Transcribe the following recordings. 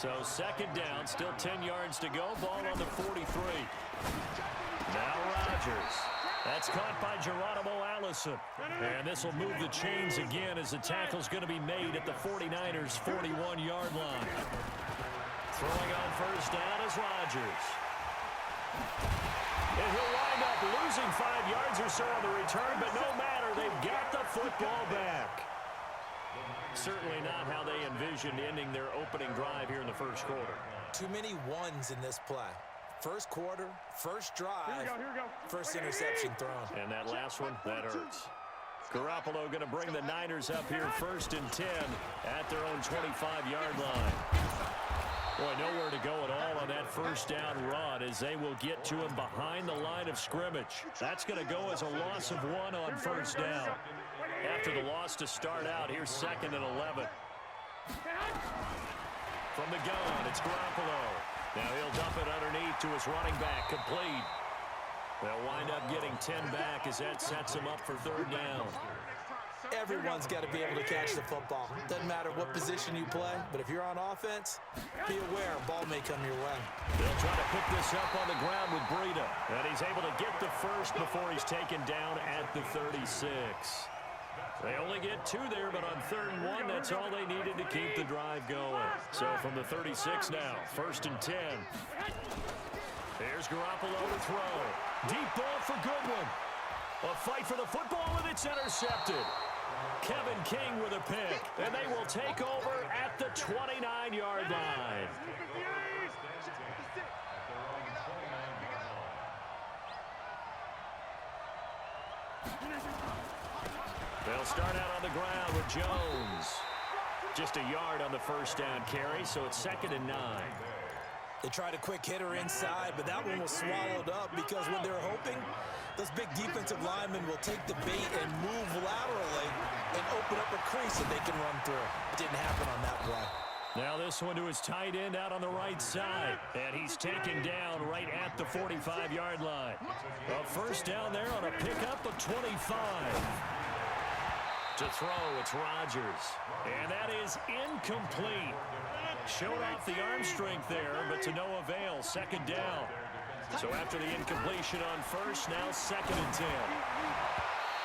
So second down, still 10 yards to go. Ball on the 43. Now Rodgers. That's caught by Geronimo Allison. And this will move the chains again as the tackle's going to be made at the 49ers' 41-yard line. Throwing on first down is Rodgers. And he'll wind up losing 5 yards or so on the return, but no matter, they've got the football back. Certainly not how they envisioned ending their opening drive here in the first quarter. Too many ones in this play. First quarter, first drive, here we go. first interception thrown. And that last one, that hurts. Garoppolo going to bring the Niners up here first and 10 at their own 25-yard line. Boy, nowhere to go at all on that first down run as they will get to him behind the line of scrimmage. That's going to go as a loss of 1 on first down. After the loss to start out, here's second and 11. From the gun, it's Garoppolo. Now he'll dump it underneath to his running back, complete. They'll wind up getting 10 back as that sets him up for third down. Everyone's got to be able to catch the football. Doesn't matter what position you play, but if you're on offense, be aware a ball may come your way. They'll try to pick this up on the ground with Breida. And he's able to get the first before he's taken down at the 36. They only get 2 there, but on third and 1, that's all they needed to keep the drive going. So from the 36 now, first and 10. Here's Garoppolo to throw. Deep ball for Goodwin. A fight for the football, and it's intercepted. Kevin King with a pick, and they will take over at the 29-yard line. They'll start out on the ground with Jones. Just a yard on the first down carry, so it's second and 9. They tried a quick hitter inside, but that one was swallowed up because when they're hoping, those big defensive linemen will take the bait and move laterally and open up a crease that they can run through. Didn't happen on that play. Now this one to his tight end out on the right side. And he's taken down right at the 45-yard line. A first down there on a pickup of 25. To throw, it's Rodgers. And that is incomplete. Showed off the arm strength there, but to no avail. Second down. So after the incompletion on first, now second and 10.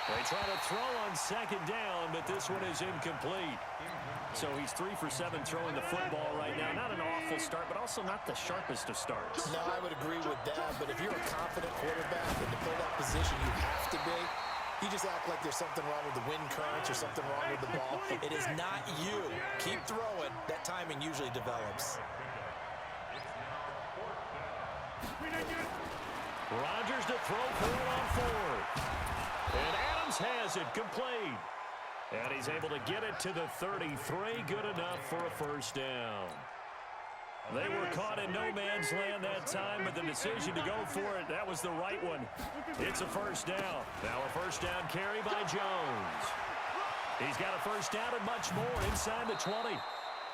They try to throw on second down, but this one is incomplete. So he's 3 for 7 throwing the football right now. Not an awful start, but also not the sharpest of starts. No, I would agree with that, but if you're a confident quarterback and to play that position, you have to be. You just act like there's something wrong with the wind currents or something wrong with the ball. It is not you. Keep throwing. That timing usually develops. Rodgers to throw for it on fourth. And Adams has it complete. And he's able to get it to the 33. Good enough for a first down. They were caught in no man's land that time, but the decision to go for it, that was the right one. It's a first down. Now a first down carry by Jones. He's got a first down and much more inside the 20.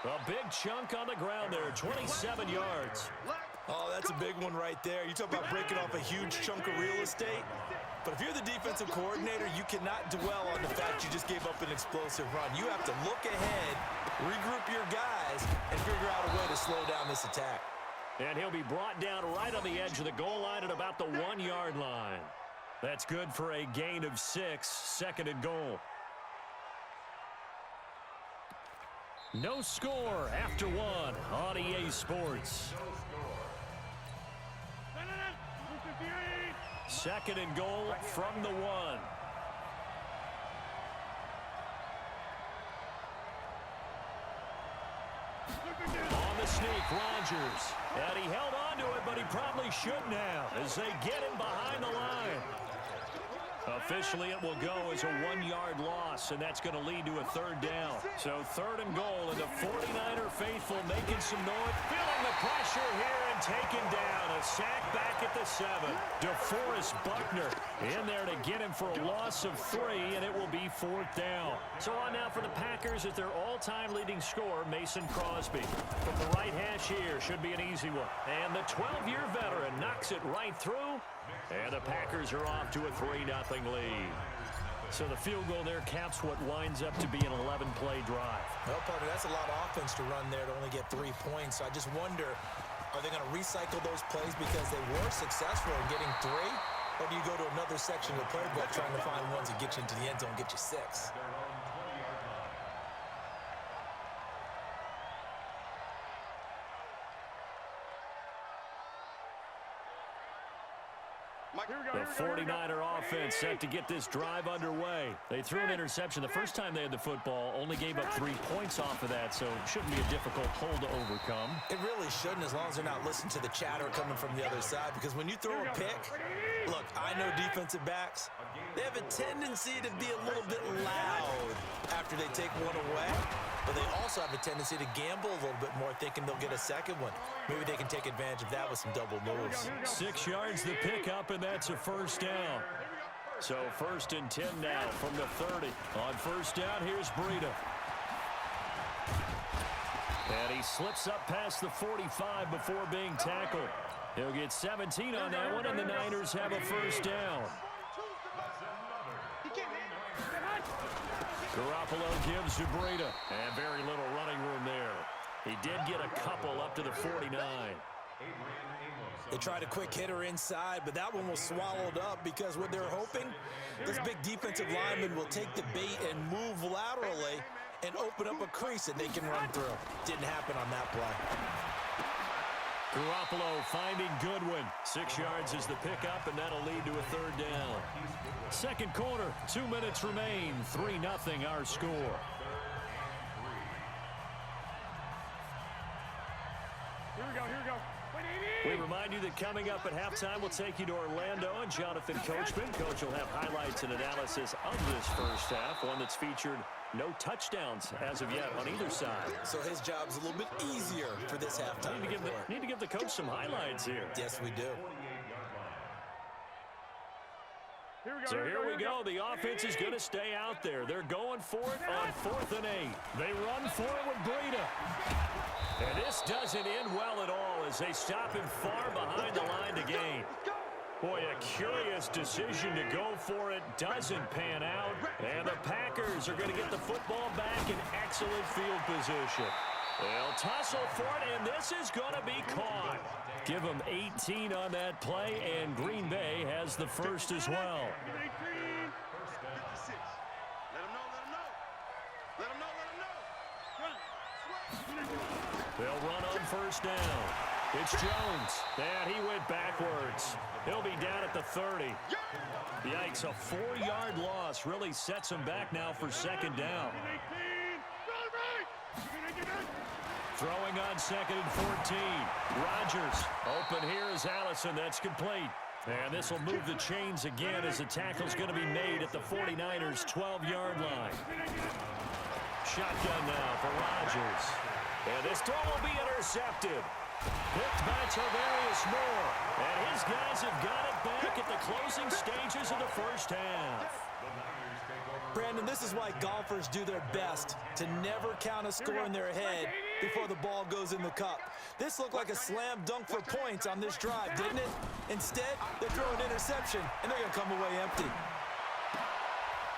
A big chunk on the ground there, 27 yards. Oh, that's a big one right there. You talk about breaking off a huge chunk of real estate. But if you're the defensive coordinator, you cannot dwell on the fact you just gave up an explosive run. You have to look ahead, regroup your guys, and figure out a way to slow down this attack. And he'll be brought down right on the edge of the goal line at about the 1-yard line. That's good for a gain of 6, second and goal. No score after 1 on EA Sports. Second and goal from the 1. On the sneak, Rodgers. And he held on to it, but he probably shouldn't have as they get him behind the line. Officially, it will go as a 1-yard loss, and that's going to lead to a third down. So third and goal, and the 49er faithful making some noise, feeling the pressure here and taken down. A sack back at the 7. DeForest Buckner in there to get him for a loss of 3, and it will be fourth down. So on now for the Packers at their all-time leading scorer, Mason Crosby. From the right hash here, should be an easy one. And the 12-year veteran knocks it right through. And the Packers are off to a 3-0 lead. So the field goal there caps what winds up to be an 11-play drive. Well, partner, that's a lot of offense to run there to only get 3 points. So I just wonder, are they going to recycle those plays because they were successful in getting 3? Or do you go to another section of the playbook trying to find ones that get you into the end zone and get you 6? The 49er offense set to get this drive underway. They threw an interception the first time they had the football, only gave up 3 points off of that, so it shouldn't be a difficult hole to overcome. It really shouldn't, as long as they're not listening to the chatter coming from the other side, because when you throw a pick, look, I know defensive backs, they have a tendency to be a little bit loud after they take one away, but they also have a tendency to gamble a little bit more, thinking they'll get a second one. Maybe they can take advantage of that with some double moves. 6 yards the pickup, and that's a first down. So 1st and 10 now from the 30. On first down, here's Breida. And he slips up past the 45 before being tackled. He'll get 17 on that one, and the Niners have a first down. Garoppolo gives to Breida, and very little running room there. He did get a couple up to the 49. They tried a quick hitter inside, but that one was swallowed up because what they're hoping, this big defensive lineman will take the bait and move laterally and open up a crease that they can run through. Didn't happen on that play. Garoppolo finding Goodwin. 6 yards is the pickup, and that'll lead to a third down. Second quarter, 2 minutes remain. 3-0 our score. Here we go. We remind you that coming up at halftime, we'll take you to Orlando and Jonathan Coachman. Coach will have highlights and analysis of this first half, one that's featured no touchdowns as of yet on either side. So his job's a little bit easier for this halftime. Need to give the coach some highlights here. Yes, we do. So here we go. The offense is going to stay out there. They're going for it on 4th and 8. They run for it with Breida. And this doesn't end well at all as they stop him far behind the line to gain. Boy, a curious decision to go for it doesn't pan out. And the Packers are going to get the football back in excellent field position. They'll tussle for it, and this is going to be caught. Give them 18 on that play, and Green Bay has the first as well. They'll run on first down. It's Jones, and he went backwards. He'll be down at the 30. Yikes, a 4-yard loss really sets him back now for second down. Throwing on 2nd and 14. Rodgers, open here is Allison. That's complete. And this will move the chains again as the tackle's going to be made at the 49ers' 12-yard line. Shotgun now for Rodgers. And this throw will be intercepted. Picked by Tarvarius Moore. And his guys have got it back at the closing stages of the first half. Brandon, this is why golfers do their best to never count a score in their head before the ball goes in the cup. This looked like a slam dunk for points on this drive, didn't it? Instead, they throw an interception, and they're going to come away empty.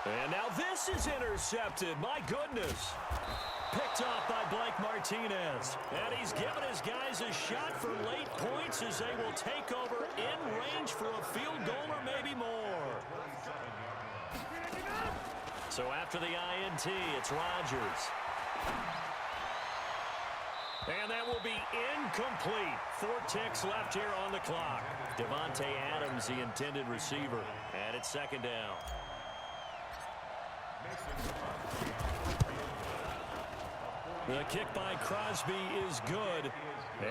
And now this is intercepted. My goodness. Picked off by Blake Martinez. And he's given his guys a shot for late points as they will take over in range for a field goal or maybe more. So after the INT, it's Rodgers. And that will be incomplete. 4 ticks left here on the clock. Devontae Adams, the intended receiver. And it's second down. The kick by Crosby is good.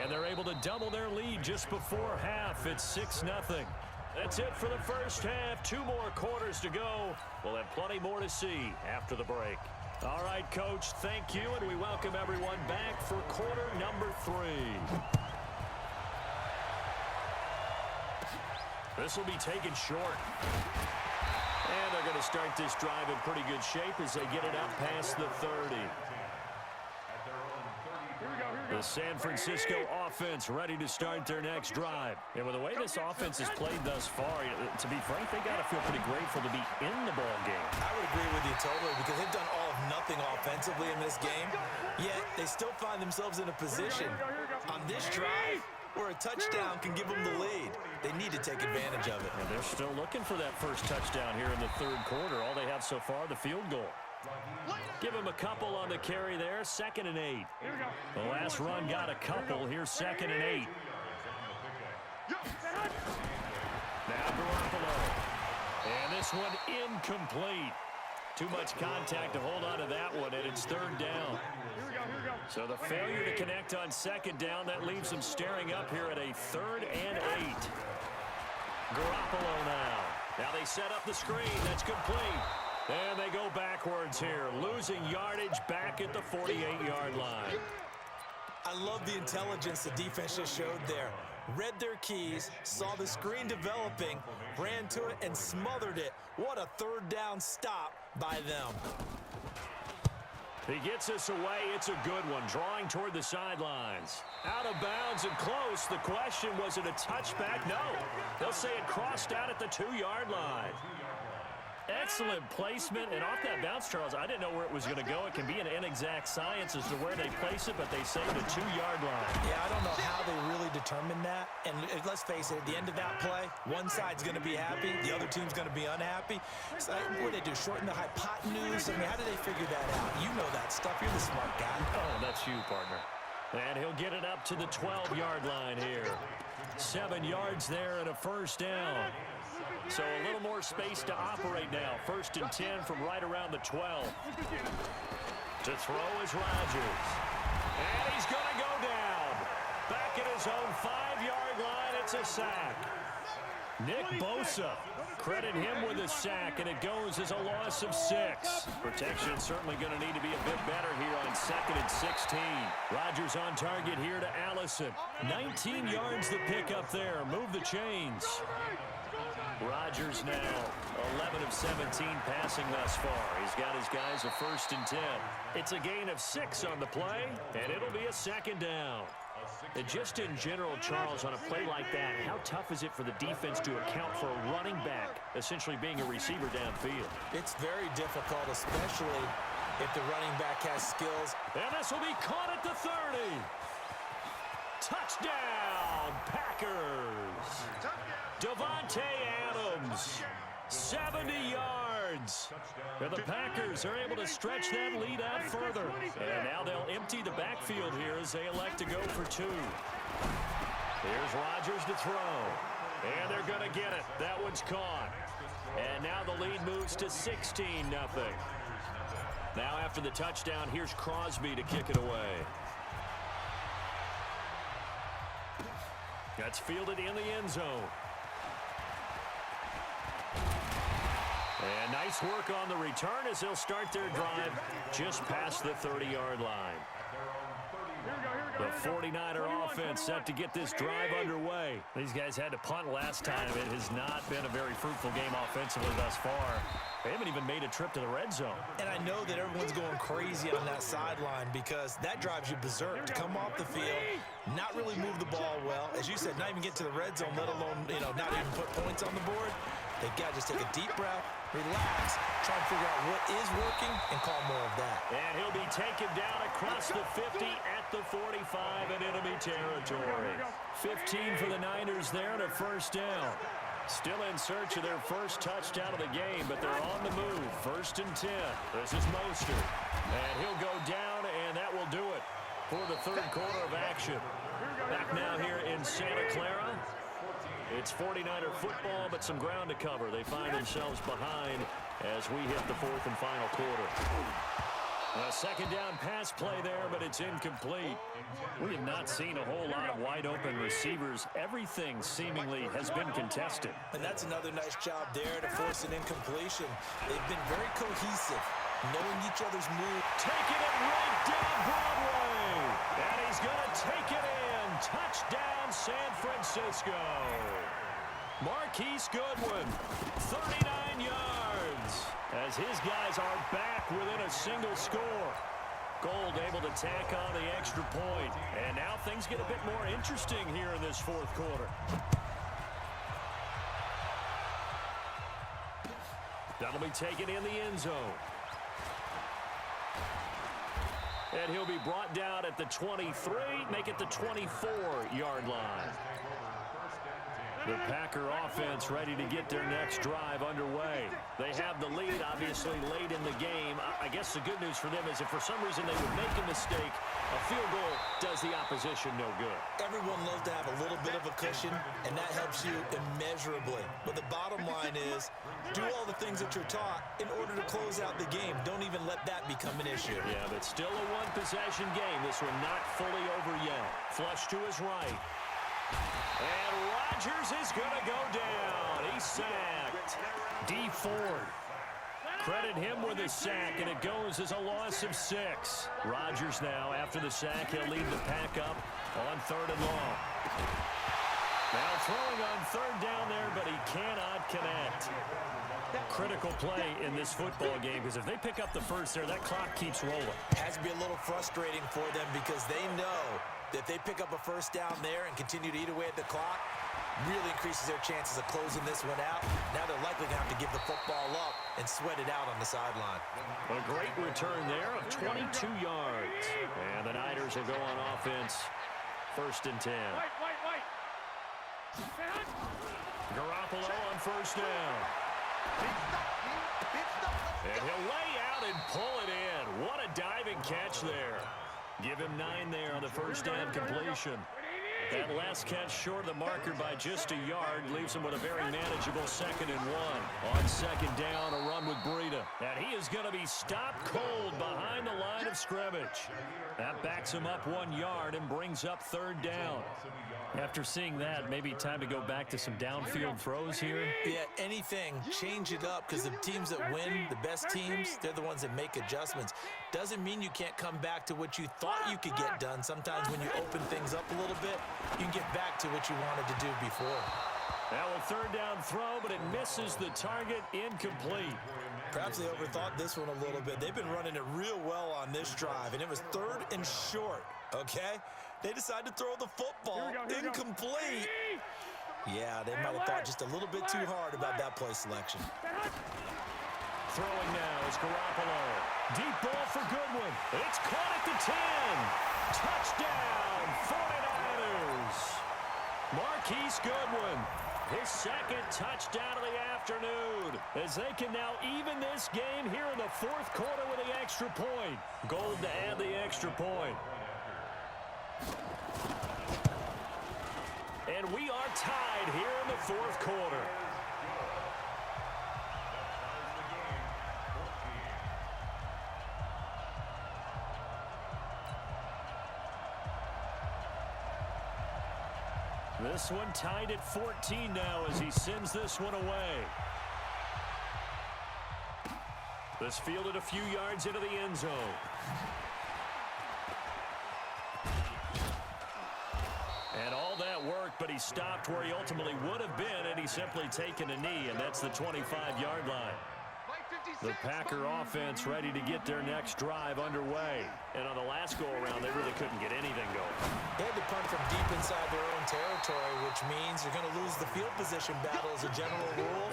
And they're able to double their lead just before half. It's 6-0. That's it for the first half. 2 more quarters to go. We'll have plenty more to see after the break. All right, Coach, thank you, and we welcome everyone back for quarter number 3. This will be taken short. And they're going to start this drive in pretty good shape as they get it up past the 30. The San Francisco offense ready to start their next drive. And with the way this offense has played thus far, to be frank, they got to feel pretty grateful to be in the ball game. I would agree with you totally because they've done all of nothing offensively in this game, yet they still find themselves in a position on this drive where a touchdown can give them the lead. They need to take advantage of it. And they're still looking for that first touchdown here in the third quarter. All they have so far, the field goal. Give him a couple on the carry there, 2nd and 8. The last run got a couple. Here's 2nd and 8. Now Garoppolo. And this one incomplete. Too much contact to hold on to that one, and it's 3rd down. So the failure to connect on 2nd down, that leaves them staring up here at a 3rd and 8. Garoppolo now. Now they set up the screen. That's complete. And they go backwards here, losing yardage back at the 48-yard line. I love the intelligence the defense just showed there. Read their keys, saw the screen developing, ran to it, and smothered it. What a 3rd down stop by them. He gets us away. It's a good one, drawing toward the sidelines. Out of bounds and close. The question, was it a touchback? No. They'll say it crossed out at the 2-yard line. Excellent placement, and off that bounce, Charles, I didn't know where it was going to go. It can be an inexact science as to where they place it, but they say the 2-yard line. Yeah, I don't know how they really determine that. And let's face it, at the end of that play, one side's going to be happy, the other team's going to be unhappy. So what do they do, shorten the hypotenuse? I mean, how do they figure that out? You know that stuff. You're the smart guy. Oh, that's you, partner. And he'll get it up to the 12-yard line here. 7 yards there and a 1st down. So a little more space to operate now. 1st and 10 from right around the 12. To throw is Rodgers. And he's going to go down. Back at his own 5-yard line, it's a sack. Nick Bosa, credit him with a sack, and it goes as a loss of 6. Protection certainly going to need to be a bit better here on 2nd and 16. Rodgers on target here to Allison. 19 yards the pick up there. Move the chains. Rodgers now 11 of 17 passing thus far. He's got his guys a 1st and 10. It's a gain of 6 on the play, and it'll be a 2nd down. And just in general, Charles, on a play like that, how tough is it for the defense to account for a running back essentially being a receiver downfield? It's very difficult, especially if the running back has skills. And this will be caught at the 30. Touchdown, Packers. Davante Adams, 70 yards. And the Packers are able to stretch that lead out further. And now they'll empty the backfield here as they elect to go for 2. Here's Rodgers to throw. And they're going to get it. That one's caught. And now the lead moves to 16-0. Now after the touchdown, here's Crosby to kick it away. That's fielded in the end zone. And nice work on the return as they'll start their drive just past the 30-yard line. The 49er offense set to get this drive underway. These guys had to punt last time. It has not been a very fruitful game offensively thus far. They haven't even made a trip to the red zone. And I know that everyone's going crazy on that sideline because that drives you berserk to come off the field, not really move the ball well. As you said, not even get to the red zone, let alone, not even put points on the board. They got to just take a deep breath, relax, try and figure out what is working, and call more of that. And he'll be taken down across the 50 at the 45 in enemy territory. 15 for the Niners there and a 1st down. Still in search of their first touchdown of the game, but they're on the move. 1st and 10. This is Mostert. And he'll go down, and that will do it for the third quarter of action. Back now here in Santa Clara. It's 49er football, but some ground to cover. They find themselves behind as we hit the 4th and final quarter. A 2nd down pass play there, but it's incomplete. We have not seen a whole lot of wide-open receivers. Everything seemingly has been contested. And that's another nice job there to force an incompletion. They've been very cohesive, knowing each other's move. Taking it right down Broadway. And he's going to take it in. Touchdown, San Francisco. Marquise Goodwin, 39 yards. As his guys are back within a single score. Gold able to tack on the extra point. And now things get a bit more interesting here in this 4th quarter. That'll be taken in the end zone. And he'll be brought down at the 23, make it the 24-yard line. The Packer offense ready to get their next drive underway. They have the lead, obviously, late in the game. I guess the good news for them is if for some reason they would make a mistake, a field goal does the opposition no good. Everyone loves to have a little bit of a cushion, and that helps you immeasurably. But the bottom line is, do all the things that you're taught in order to close out the game. Don't even let that become an issue. Yeah, but still a one-possession game. This one not fully over yet. Flush to his right. And Rodgers is going to go down. He's sacked. D Ford. Credit him with a sack, and it goes as a loss of 6. Rodgers now, after the sack, he'll lead the pack up on 3rd and long. Now throwing on 3rd down there, but he cannot connect. Critical play in this football game, because if they pick up the first there, that clock keeps rolling. Has to be a little frustrating for them because they know that if they pick up a first down there and continue to eat away at the clock, really increases their chances of closing this one out. Now they're likely going to have to give the football up and sweat it out on the sideline. A great return there of 22 yards. And the Niners will go on offense. 1st and 10. Garoppolo on 1st down. And he'll lay out and pull it in. What a diving catch there. Give him 9 there on the 1st down completion. That last catch short of the marker by just a yard leaves him with a very manageable 2nd and 1. On 2nd down, a run with Breida. And he is going to be stopped cold behind the line of scrimmage. That backs him up 1 yard and brings up 3rd down. After seeing that, maybe time to go back to some downfield throws here. Yeah, anything. Change it up because the teams that win, the best teams, they're the ones that make adjustments. Doesn't mean you can't come back to what you thought you could get done. Sometimes when you open things up a little bit, you can get back to what you wanted to do before. Now a 3rd down throw, but it misses the target, incomplete. Perhaps they overthought this one a little bit. They've been running it real well on this drive, and it was 3rd and short, okay? They decided to throw the football. Incomplete. Yeah, they might have thought just a little bit too hard about that play selection. Throwing now is Garoppolo. Deep ball for Goodwin. It's caught at the 10. Touchdown, 49ers. Marquise Goodwin, his 2nd touchdown of the afternoon, as they can now even this game here in the 4th quarter with the extra point. Gold to add the extra point. And we are tied here in the 4th quarter. This one tied at 14 now as he sends this one away. This fielded a few yards into the end zone. And all that work, but he stopped where he ultimately would have been, and he's simply taken a knee, and that's the 25-yard line. The Packer offense ready to get their next drive underway. And on the last go-around, they really couldn't get anything going. They had to punt from deep inside their own territory, which means you're going to lose the field position battle as a general rule.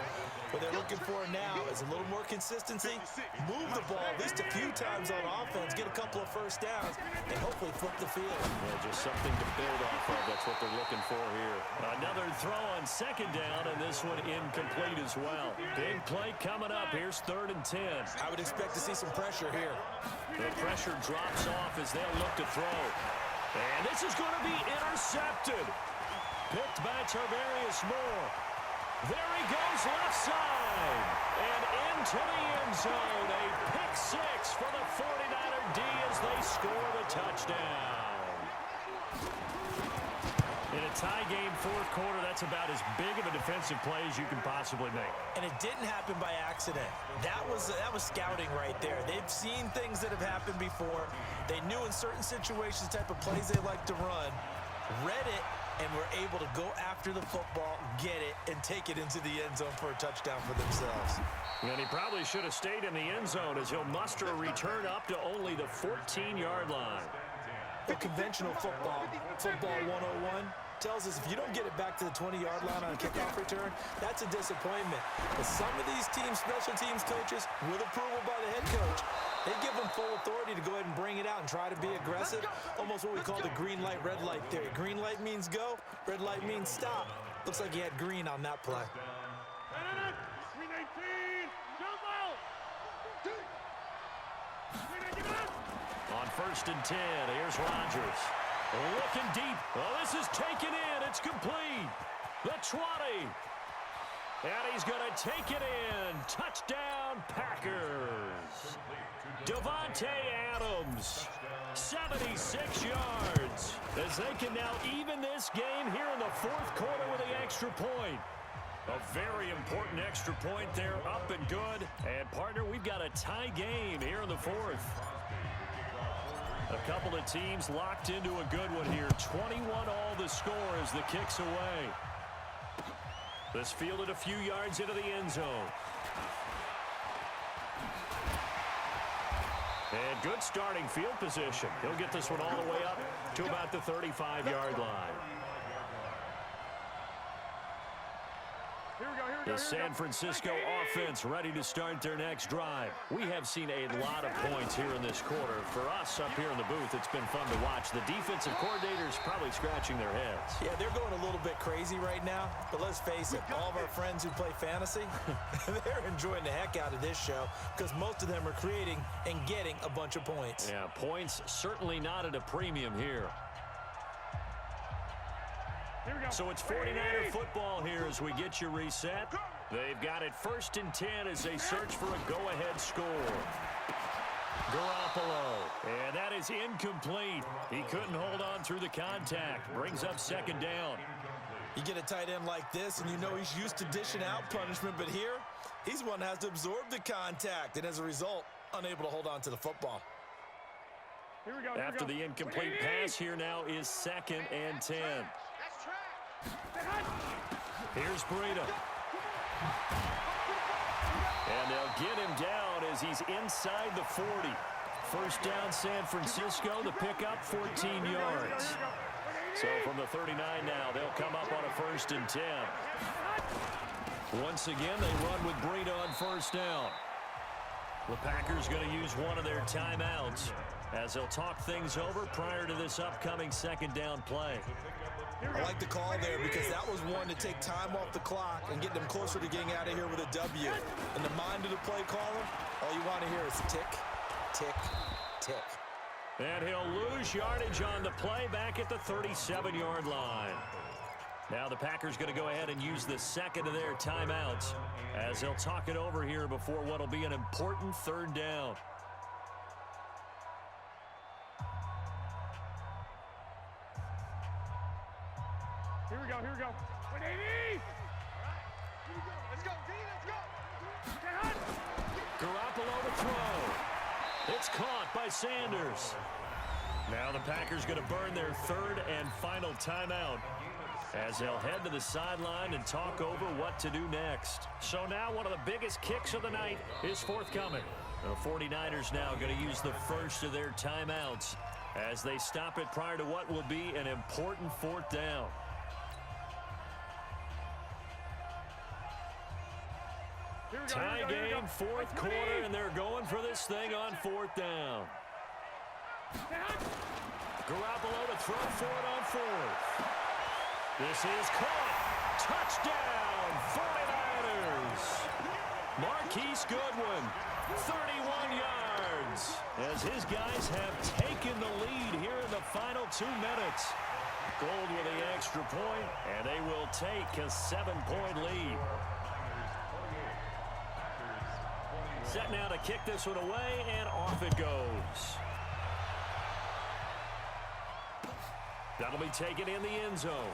What they're looking for now is a little more consistency, move the ball at least a few times on offense, get a couple of first downs, and hopefully flip the field. Yeah, just something to build off of. That's what they're looking for here. Another throw on 2nd down, and this one incomplete as well. Big play coming up. Here's 3rd and 10. I would expect to see some pressure here. The pressure drops off as they'll look to throw. And this is going to be intercepted. Picked by Tarvarius Moore. There he goes left side. And into the end zone. A pick 6 for the 49er D as they score the touchdown. In a tie game, 4th quarter, that's about as big of a defensive play as you can possibly make. And it didn't happen by accident. That was scouting right there. They've seen things that have happened before. They knew in certain situations the type of plays they like to run, read it, and were able to go after the football, get it, and take it into the end zone for a touchdown for themselves. And he probably should have stayed in the end zone as he'll muster a return up to only the 14-yard line. The conventional football 101, tells us if you don't get it back to the 20-yard line on a kickoff return, that's a disappointment. But some of these teams, special teams coaches, with approval by the head coach, They give them full authority to go ahead and bring it out and try to be aggressive. Almost what we call the green light, red light theory. Green light means go, red light means stop. Looks like he had green on that play. Green 18, jump out! On 1st and 10, here's Rodgers. Looking deep. Oh, this is taken in. It's complete. The 20. And he's going to take it in. Touchdown, Packers. Davante Adams, 76 yards. As they can now even this game here in the 4th quarter with the extra point. A very important extra point there, up and good. And, partner, we've got a tie game here in the 4th. A couple of teams locked into a good one here. 21 all the score as the kick's away. This fielded a few yards into the end zone. And good starting field position. He'll get this one all the way up to about the 35-yard line. The San Francisco offense ready to start their next drive. We have seen a lot of points here in this quarter. For us up here in the booth, it's been fun to watch. The defensive coordinators probably scratching their heads. Yeah, they're going a little bit crazy right now. But let's face it, all of our friends who play fantasy, they're enjoying the heck out of this show because most of them are creating and getting a bunch of points. Yeah, points certainly not at a premium here. So it's 49er football here as we get you reset. They've got it 1st and 10 as they search for a go-ahead score. Garoppolo, and that is incomplete. He couldn't hold on through the contact. Brings up 2nd down. You get a tight end like this, and you know he's used to dishing out punishment, but here, he's one that has to absorb the contact, and as a result, unable to hold on to the football. After the incomplete pass, here now is 2nd and 10. Here's Breida. And they'll get him down as he's inside the 40. 1st down, San Francisco. The pickup, 14 yards. So from the 39 now, they'll come up on a 1st and 10. Once again, they run with Breida on 1st down. The Packers going to use one of their timeouts as they'll talk things over prior to this upcoming 2nd down play. I like the call there because that was one to take time off the clock and get them closer to getting out of here with a W. In the mind of the play caller, all you want to hear is tick, tick, tick. And he'll lose yardage on the play back at the 37-yard line. Now the Packers going to go ahead and use the 2nd of their timeouts as they'll talk it over here before what will be an important 3rd down. Here we go. 180! Let's go, D, let's go! Garoppolo to throw. It's caught by Sanders. Now the Packers going to burn their 3rd and final timeout as they'll head to the sideline and talk over what to do next. So now one of the biggest kicks of the night is forthcoming. The 49ers now going to use the 1st of their timeouts as they stop it prior to what will be an important 4th down. Tie game, 4th quarter, and they're going for this thing on 4th down. Garoppolo to throw for it on 4th. This is caught. Touchdown, 49ers. Marquise Goodwin, 31 yards, as his guys have taken the lead here in the final 2 minutes. Gold with the extra point, and they will take a 7-point lead. Set now to kick this one away, and off it goes. That'll be taken in the end zone.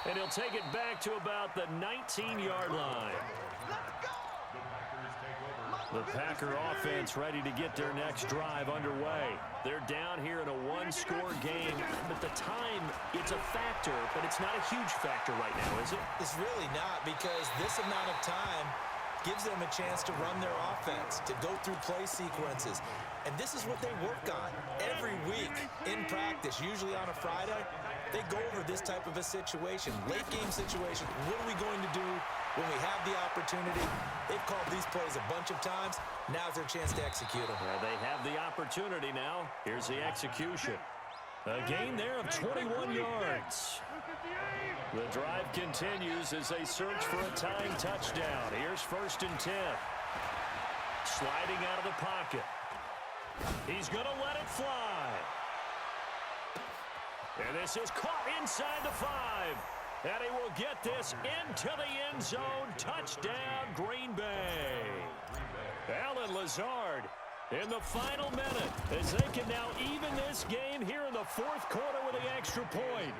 And he'll take it back to about the 19-yard line. The Packer offense ready to get their next drive underway. They're down here in a 1-score game. But the time, it's a factor, but it's not a huge factor right now, is it? It's really not, because this amount of time gives them a chance to run their offense, to go through play sequences. And this is what they work on every week in practice, usually on a Friday. They go over this type of a situation, late game situation. What are we going to do when we have the opportunity. They've called these plays a bunch of times. Now's their chance to execute them. They have the opportunity now. Here's the execution. A gain there of 21 yards. The drive continues as they search for a tying touchdown. Here's 1st and 10. Sliding out of the pocket. He's going to let it fly. And this is caught inside the 5. And he will get this into the end zone. Touchdown, Green Bay. Allen Lazard in the final minute as they can now even this game here in the 4th quarter with the extra point.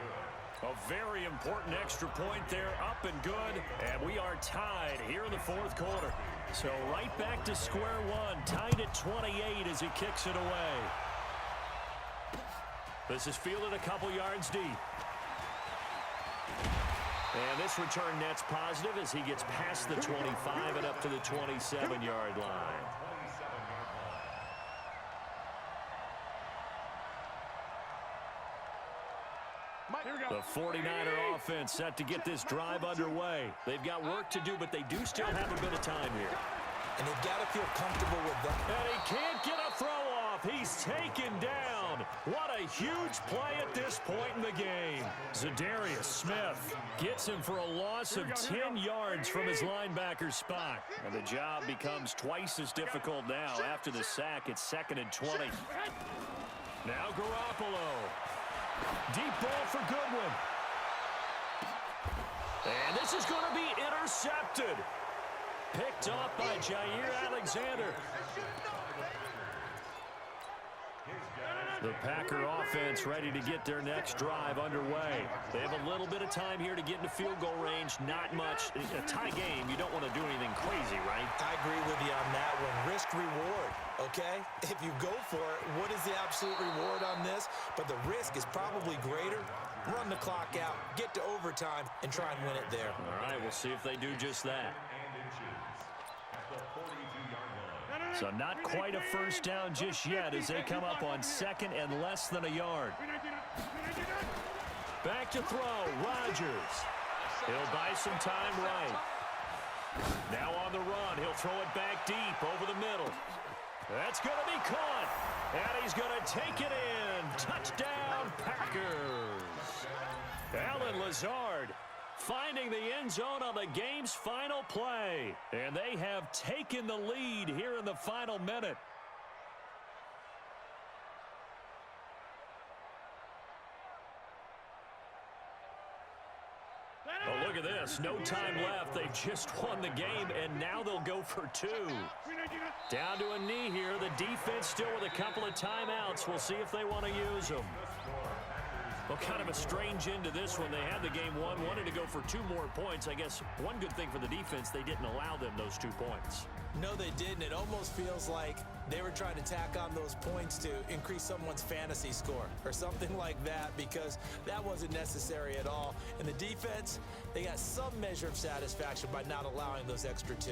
A very important extra point there, up and good. And we are tied here in the 4th quarter. So right back to square one, tied at 28 as he kicks it away. This is fielded a couple yards deep. And this return net's positive as he gets past the 25 and up to the 27-yard line. The 49er offense set to get this drive underway. They've got work to do, but they do still have a bit of time here. And they've got to feel comfortable with that. And he can't get a throw off. He's taken down. What a huge play at this point in the game. Zadarius Smith gets him for a loss of 10 yards from his linebacker spot. And the job becomes twice as difficult now after the sack. It's 2nd and 20. Now Garoppolo. Deep ball for Goodwin. And this is going to be intercepted. Picked off by Jair Alexander. The Packer offense ready to get their next drive underway. They have a little bit of time here to get into field goal range. Not much. A tie game, you don't want to do anything crazy, right? I agree with you on that one. Risk reward, okay? If you go for it, what is the absolute reward on this? But the risk is probably greater. Run the clock out, get to overtime, and try and win it there. All right, we'll see if they do just that. So not quite a first down just yet as they come up on 2nd and less than a yard. Back to throw, Rodgers. He'll buy some time right. Now on the run, he'll throw it back deep over the middle. That's going to be caught. And he's going to take it in. Touchdown, Packers. Allen Lazard finding the end zone on the game's final play. And they have taken the lead here in the final minute. Oh, look at this. No time left. They've just won the game, and now they'll go for 2. Down to a knee here. The defense still with a couple of timeouts. We'll see if they want to use them. Well, kind of a strange end to this one. They had the game won, wanted to go for 2 more points. I guess one good thing for the defense, they didn't allow them those 2 points. No, they didn't. It almost feels like they were trying to tack on those points to increase someone's fantasy score or something like that, because that wasn't necessary at all. And the defense, they got some measure of satisfaction by not allowing those extra 2.